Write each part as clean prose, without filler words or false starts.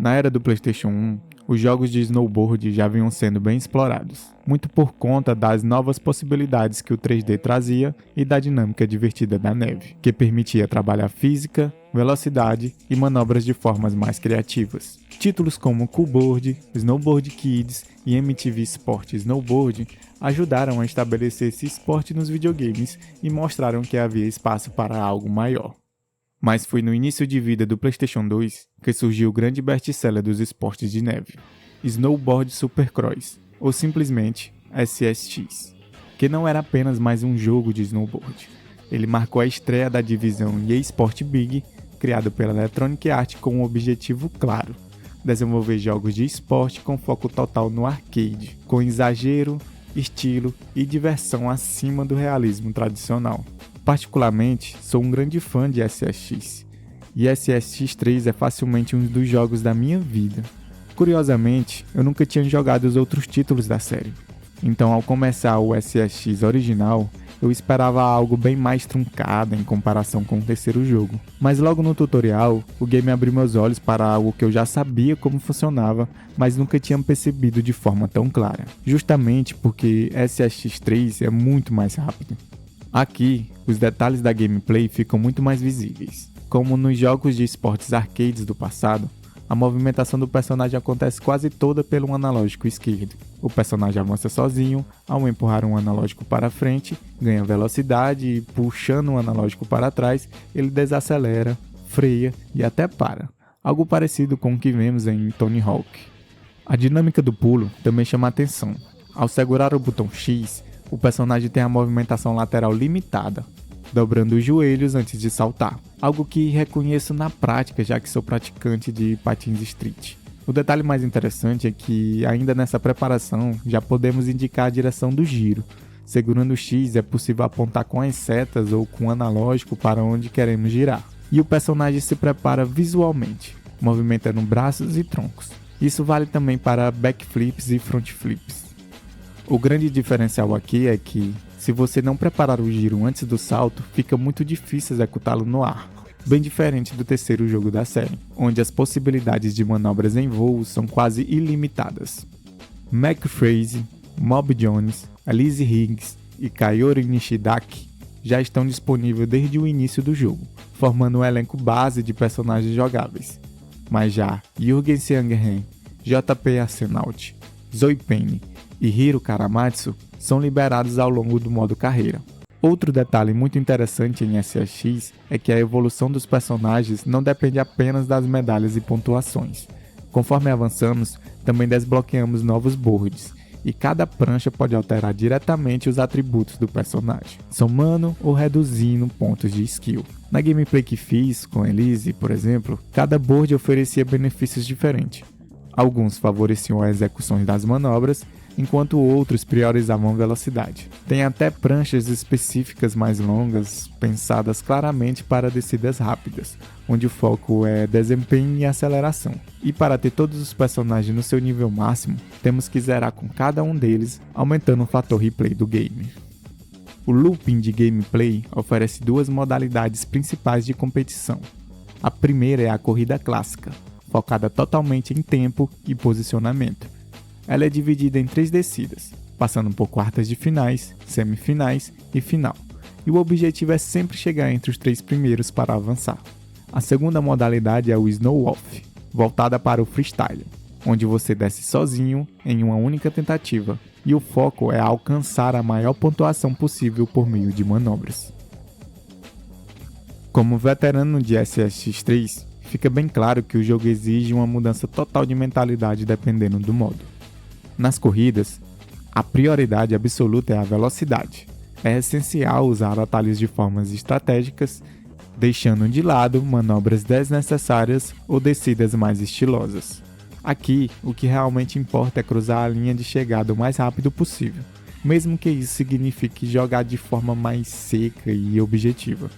Na era do PlayStation 1, os jogos de snowboard já vinham sendo bem explorados, muito por conta das novas possibilidades que o 3D trazia e da dinâmica divertida da neve, que permitia trabalhar física, velocidade e manobras de formas mais criativas. Títulos como Coolboard, Snowboard Kids e MTV Sport Snowboard ajudaram a estabelecer esse esporte nos videogames e mostraram que havia espaço para algo maior. Mas foi no início de vida do PlayStation 2 que surgiu o grande best-seller dos esportes de neve, Snowboard Supercross, ou simplesmente SSX, que não era apenas mais um jogo de snowboard. Ele marcou a estreia da divisão EA Sport Big, criado pela Electronic Arts com um objetivo claro: desenvolver jogos de esporte com foco total no arcade, com exagero, estilo e diversão acima do realismo tradicional. Particularmente, sou um grande fã de SSX, e SSX3 é facilmente um dos jogos da minha vida. Curiosamente, eu nunca tinha jogado os outros títulos da série, então ao começar o SSX original, eu esperava algo bem mais truncado em comparação com o terceiro jogo. Mas logo no tutorial, o game abriu meus olhos para algo que eu já sabia como funcionava, mas nunca tinha percebido de forma tão clara. Justamente porque SSX3 é muito mais rápido. Aqui, os detalhes da gameplay ficam muito mais visíveis. Como nos jogos de esportes arcades do passado, a movimentação do personagem acontece quase toda pelo analógico esquerdo. O personagem avança sozinho, ao empurrar um analógico para frente, ganha velocidade e, puxando o analógico para trás, ele desacelera, freia e até para. Algo parecido com o que vemos em Tony Hawk. A dinâmica do pulo também chama a atenção. Ao segurar o botão X, o personagem tem a movimentação lateral limitada, dobrando os joelhos antes de saltar, algo que reconheço na prática já que sou praticante de patins street. O detalhe mais interessante é que, ainda nessa preparação, já podemos indicar a direção do giro. Segurando o X é possível apontar com as setas ou com o analógico para onde queremos girar. E o personagem se prepara visualmente, movimentando braços e troncos. Isso vale também para backflips e frontflips. O grande diferencial aqui é que, se você não preparar o giro antes do salto, fica muito difícil executá-lo no ar, bem diferente do terceiro jogo da série, onde as possibilidades de manobras em voo são quase ilimitadas. McFreeze, Mob Jones, Alice Higgs e Kaori Nishidaki já estão disponíveis desde o início do jogo, formando um elenco base de personagens jogáveis. Mas já Jürgen Syangen, JP Arsenault, Zoe Penny e Hiro Karamatsu são liberados ao longo do modo carreira. Outro detalhe muito interessante em SSX é que a evolução dos personagens não depende apenas das medalhas e pontuações. Conforme avançamos, também desbloqueamos novos boards, e cada prancha pode alterar diretamente os atributos do personagem, somando ou reduzindo pontos de skill. Na gameplay que fiz com Elise, por exemplo, cada board oferecia benefícios diferentes. Alguns favoreciam as execuções das manobras, enquanto outros priorizavam velocidade. Tem até pranchas específicas mais longas, pensadas claramente para descidas rápidas, onde o foco é desempenho e aceleração. E para ter todos os personagens no seu nível máximo, temos que zerar com cada um deles, aumentando o fator replay do game. O looping de gameplay oferece duas modalidades principais de competição. A primeira é a corrida clássica, focada totalmente em tempo e posicionamento. Ela é dividida em 3 descidas, passando por quartas de finais, semifinais e final, e o objetivo é sempre chegar entre os 3 primeiros para avançar. A segunda modalidade é o Snow Off, voltada para o freestyle, onde você desce sozinho em uma única tentativa, e o foco é alcançar a maior pontuação possível por meio de manobras. Como veterano de SSX3, fica bem claro que o jogo exige uma mudança total de mentalidade dependendo do modo. Nas corridas, a prioridade absoluta é a velocidade. É essencial usar atalhos de formas estratégicas, deixando de lado manobras desnecessárias ou descidas mais estilosas. Aqui, o que realmente importa é cruzar a linha de chegada o mais rápido possível, mesmo que isso signifique jogar de forma mais seca e objetiva.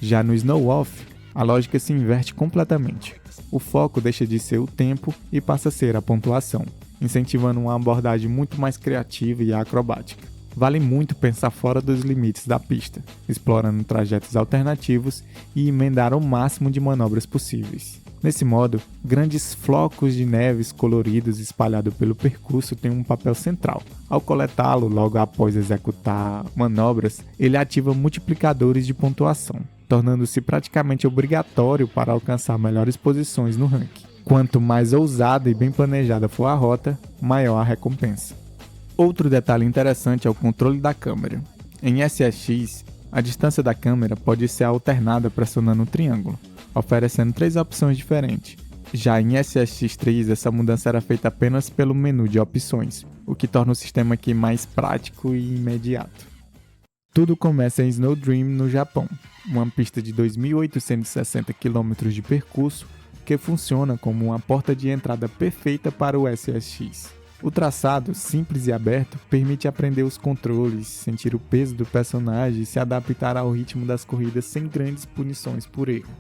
Já no Snow Off, a lógica se inverte completamente. O foco deixa de ser o tempo e passa a ser a pontuação, incentivando uma abordagem muito mais criativa e acrobática. Vale muito pensar fora dos limites da pista, explorando trajetos alternativos e emendar o máximo de manobras possíveis. Nesse modo, grandes flocos de neves coloridos espalhados pelo percurso têm um papel central. Ao coletá-lo logo após executar manobras, ele ativa multiplicadores de pontuação, tornando-se praticamente obrigatório para alcançar melhores posições no ranking. Quanto mais ousada e bem planejada for a rota, maior a recompensa. Outro detalhe interessante é o controle da câmera. Em SSX, a distância da câmera pode ser alternada pressionando o triângulo, oferecendo 3 opções diferentes. Já em SSX3, essa mudança era feita apenas pelo menu de opções, o que torna o sistema aqui mais prático e imediato. Tudo começa em Snowdream, no Japão, uma pista de 2.860 km de percurso que funciona como uma porta de entrada perfeita para o SSX. O traçado, simples e aberto, permite aprender os controles, sentir o peso do personagem e se adaptar ao ritmo das corridas sem grandes punições por erro.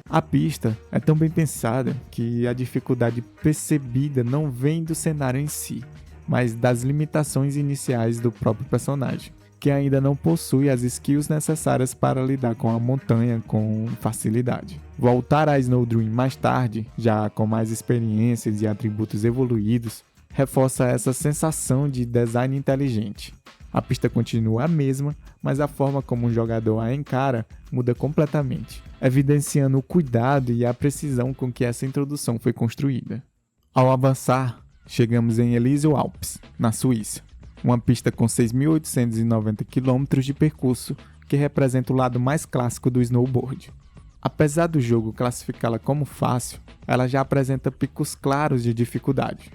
A pista é tão bem pensada que a dificuldade percebida não vem do cenário em si, mas das limitações iniciais do próprio personagem, que ainda não possui as skills necessárias para lidar com a montanha com facilidade. Voltar a Snowdream mais tarde, já com mais experiências e atributos evoluídos, reforça essa sensação de design inteligente. A pista continua a mesma, mas a forma como o jogador a encara muda completamente, evidenciando o cuidado e a precisão com que essa introdução foi construída. Ao avançar, chegamos em Elísio Alpes, na Suíça, uma pista com 6.890 km de percurso que representa o lado mais clássico do snowboard. Apesar do jogo classificá-la como fácil, ela já apresenta picos claros de dificuldade.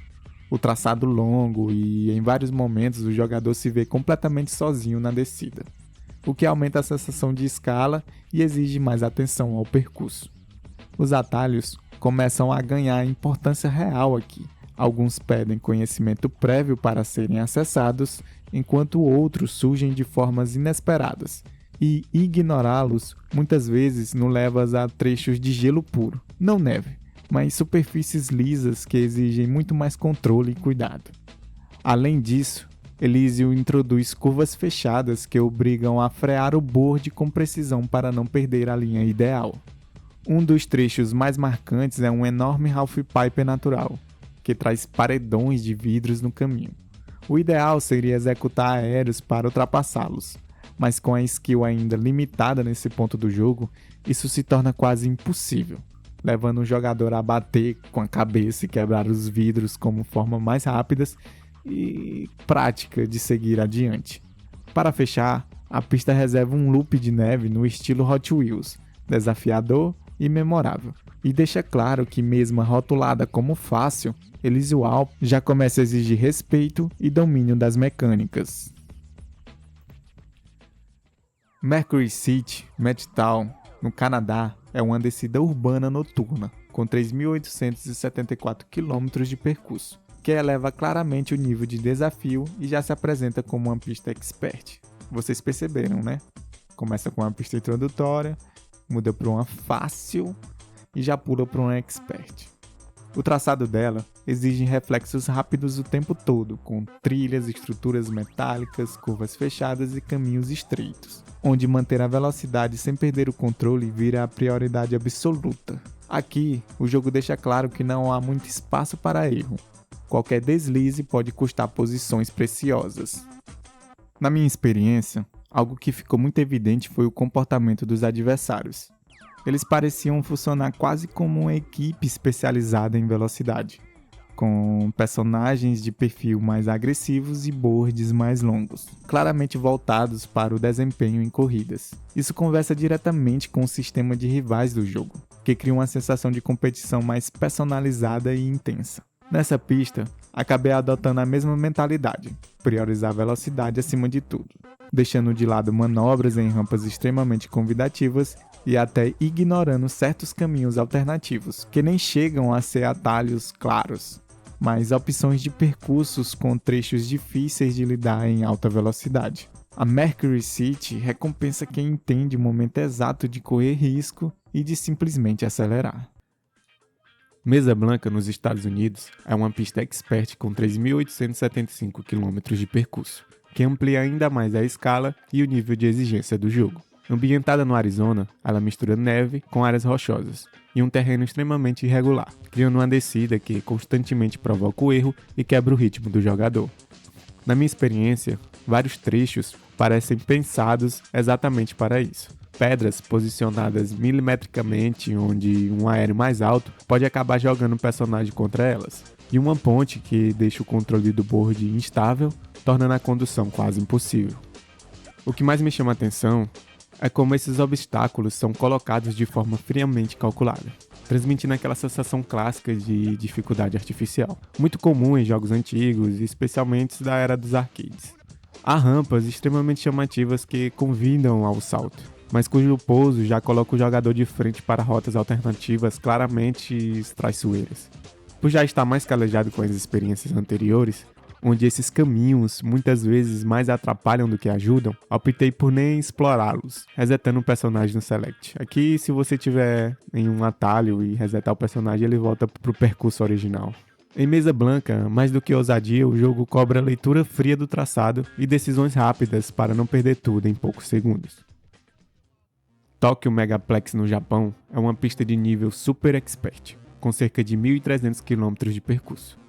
O traçado longo e, em vários momentos, o jogador se vê completamente sozinho na descida, o que aumenta a sensação de escala e exige mais atenção ao percurso. Os atalhos começam a ganhar importância real aqui. Alguns pedem conhecimento prévio para serem acessados, enquanto outros surgem de formas inesperadas, e ignorá-los muitas vezes nos leva a trechos de gelo puro, não neve, mas superfícies lisas que exigem muito mais controle e cuidado. Além disso, Elísio introduz curvas fechadas que obrigam a frear o board com precisão para não perder a linha ideal. Um dos trechos mais marcantes é um enorme half-pipe natural, que traz paredões de vidros no caminho. O ideal seria executar aéreos para ultrapassá-los, mas com a skill ainda limitada nesse ponto do jogo, isso se torna quase impossível, levando o jogador a bater com a cabeça e quebrar os vidros como forma mais rápida e prática de seguir adiante. Para fechar, a pista reserva um loop de neve no estilo Hot Wheels, desafiador e memorável, e deixa claro que mesmo rotulada como fácil, Elísio Alpes já começa a exigir respeito e domínio das mecânicas. Mercury City, Medtown, no Canadá, é uma descida urbana noturna, com 3.874 km de percurso, que eleva claramente o nível de desafio e já se apresenta como uma pista expert. Vocês perceberam, né? Começa com uma pista introdutória, muda para uma fácil e já pula para uma expert. O traçado dela exige reflexos rápidos o tempo todo, com trilhas, estruturas metálicas, curvas fechadas e caminhos estreitos, onde manter a velocidade sem perder o controle vira a prioridade absoluta. Aqui, o jogo deixa claro que não há muito espaço para erro. Qualquer deslize pode custar posições preciosas. Na minha experiência, algo que ficou muito evidente foi o comportamento dos adversários. Eles pareciam funcionar quase como uma equipe especializada em velocidade, com personagens de perfil mais agressivos e boards mais longos, claramente voltados para o desempenho em corridas. Isso conversa diretamente com o sistema de rivais do jogo, que cria uma sensação de competição mais personalizada e intensa. Nessa pista, acabei adotando a mesma mentalidade, priorizar a velocidade acima de tudo, deixando de lado manobras em rampas extremamente convidativas e até ignorando certos caminhos alternativos, que nem chegam a ser atalhos claros, mas opções de percursos com trechos difíceis de lidar em alta velocidade. A Mercury City recompensa quem entende o momento exato de correr risco e de simplesmente acelerar. Mesa Blanca, nos Estados Unidos, é uma pista expert com 3.875 km de percurso, que amplia ainda mais a escala e o nível de exigência do jogo. Ambientada no Arizona, ela mistura neve com áreas rochosas e um terreno extremamente irregular, criando uma descida que constantemente provoca o erro e quebra o ritmo do jogador. Na minha experiência, vários trechos parecem pensados exatamente para isso. Pedras posicionadas milimetricamente, onde um aéreo mais alto pode acabar jogando o personagem contra elas, e uma ponte que deixa o controle do board instável, tornando a condução quase impossível. O que mais me chama a atenção é como esses obstáculos são colocados de forma friamente calculada, transmitindo aquela sensação clássica de dificuldade artificial, muito comum em jogos antigos, especialmente da era dos arcades. Há rampas extremamente chamativas que convidam ao salto, mas cujo pouso já coloca o jogador de frente para rotas alternativas claramente traiçoeiras. Por já estar mais calejado com as experiências anteriores, onde esses caminhos muitas vezes mais atrapalham do que ajudam, optei por nem explorá-los, resetando o personagem no Select. Aqui, se você tiver em um atalho e resetar o personagem, ele volta pro percurso original. Em Mesa Blanca, mais do que ousadia, o jogo cobra a leitura fria do traçado e decisões rápidas para não perder tudo em poucos segundos. Tokyo Megaplex no Japão é uma pista de nível Super Expert, com cerca de 1.300 km de percurso,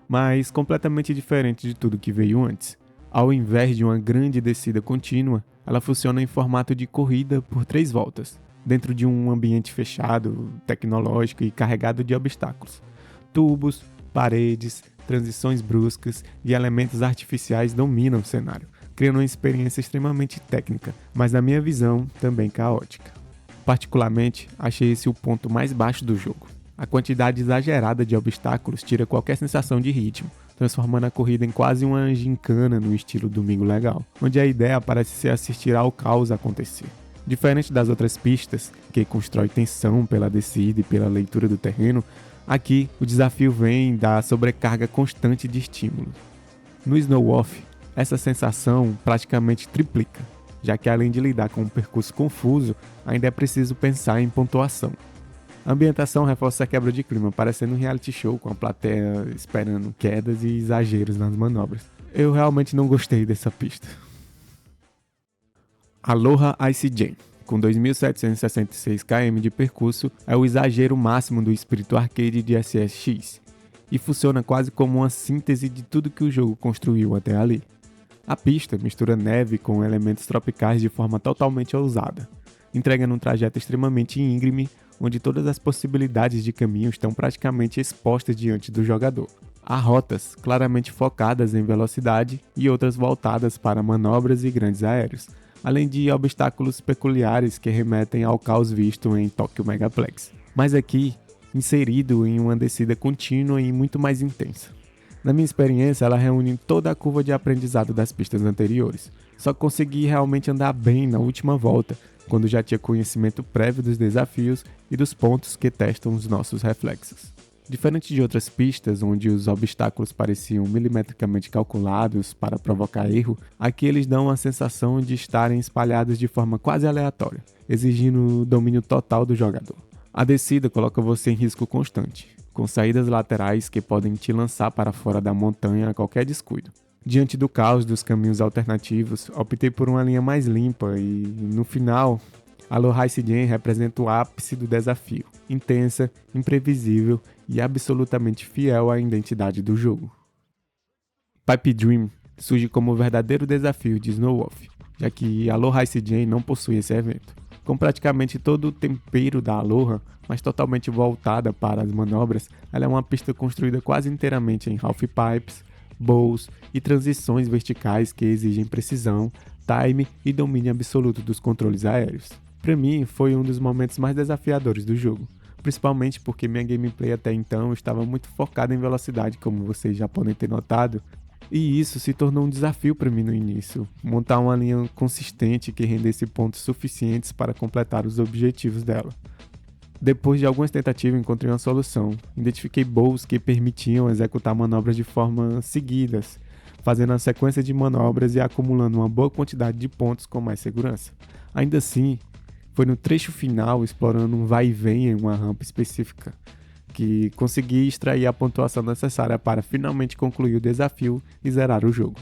mas completamente diferente de tudo que veio antes. Ao invés de uma grande descida contínua, ela funciona em formato de corrida por 3 voltas, dentro de um ambiente fechado, tecnológico e carregado de obstáculos. Tubos, paredes, transições bruscas e elementos artificiais dominam o cenário, criando uma experiência extremamente técnica, mas na minha visão, também caótica. Particularmente, achei esse o ponto mais baixo do jogo. A quantidade exagerada de obstáculos tira qualquer sensação de ritmo, transformando a corrida em quase uma gincana no estilo Domingo Legal, onde a ideia parece ser assistir ao caos acontecer. Diferente das outras pistas, que constrói tensão pela descida e pela leitura do terreno, aqui o desafio vem da sobrecarga constante de estímulos. No Snow Off, essa sensação praticamente triplica, já que além de lidar com um percurso confuso, ainda é preciso pensar em pontuação. A ambientação reforça a quebra de clima, parecendo um reality show com a plateia esperando quedas e exageros nas manobras. Eu realmente não gostei dessa pista. Aloha Ice Jam, com 2.766 km de percurso, é o exagero máximo do espírito arcade de SSX, e funciona quase como uma síntese de tudo que o jogo construiu até ali. A pista mistura neve com elementos tropicais de forma totalmente ousada, entregando um trajeto extremamente íngreme, onde todas as possibilidades de caminho estão praticamente expostas diante do jogador. Há rotas claramente focadas em velocidade e outras voltadas para manobras e grandes aéreos, além de obstáculos peculiares que remetem ao caos visto em Tokyo Megaplex, mas aqui inserido em uma descida contínua e muito mais intensa. Na minha experiência, ela reúne toda a curva de aprendizado das pistas anteriores, só consegui realmente andar bem na última volta, quando já tinha conhecimento prévio dos desafios e dos pontos que testam os nossos reflexos. Diferente de outras pistas, onde os obstáculos pareciam milimetricamente calculados para provocar erro, aqui eles dão a sensação de estarem espalhados de forma quase aleatória, exigindo o domínio total do jogador. A descida coloca você em risco constante, com saídas laterais que podem te lançar para fora da montanha a qualquer descuido. Diante do caos dos caminhos alternativos, optei por uma linha mais limpa e, no final, Aloha Ice Jam representa o ápice do desafio, intensa, imprevisível e absolutamente fiel à identidade do jogo. Pipe Dream surge como o verdadeiro desafio de Snow Off, já que Aloha Ice Jam não possui esse evento. Com praticamente todo o tempero da Aloha, mas totalmente voltada para as manobras, ela é uma pista construída quase inteiramente em half pipes, bows e transições verticais que exigem precisão, time e domínio absoluto dos controles aéreos. Para mim, foi um dos momentos mais desafiadores do jogo, principalmente porque minha gameplay até então estava muito focada em velocidade, como vocês já podem ter notado, e isso se tornou um desafio para mim no início, montar uma linha consistente que rendesse pontos suficientes para completar os objetivos dela. Depois de algumas tentativas, encontrei uma solução. Identifiquei bows que permitiam executar manobras de forma seguidas, fazendo uma sequência de manobras e acumulando uma boa quantidade de pontos com mais segurança. Ainda assim, foi no trecho final, explorando um vai e vem em uma rampa específica, que consegui extrair a pontuação necessária para finalmente concluir o desafio e zerar o jogo.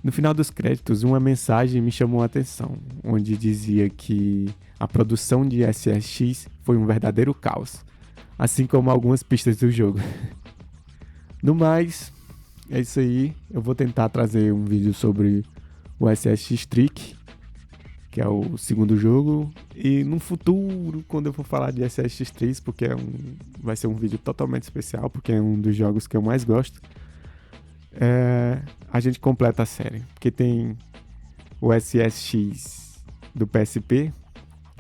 No final dos créditos, uma mensagem me chamou a atenção, onde dizia que a produção de SSX foi um verdadeiro caos, assim como algumas pistas do jogo. No mais, é isso aí. Eu vou tentar trazer um vídeo sobre o SSX Trick, que é o segundo jogo, e no futuro, quando eu for falar de SSX 3, porque vai ser um vídeo totalmente especial, porque é um dos jogos que eu mais gosto, a gente completa a série, porque tem o SSX do PSP,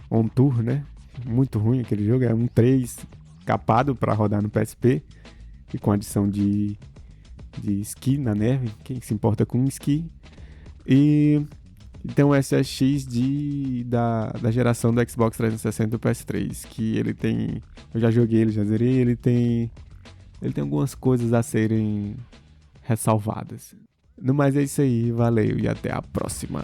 On Tour, né? Muito ruim aquele jogo, é um 3 capado para rodar no PSP, e com adição de esqui na neve, quem se importa com esqui, e tem um SSX da geração do Xbox 360 e do PS3, que ele tem, eu já joguei, ele já zerei, ele tem algumas coisas a serem ressalvadas. No mais é isso aí, valeu e até a próxima.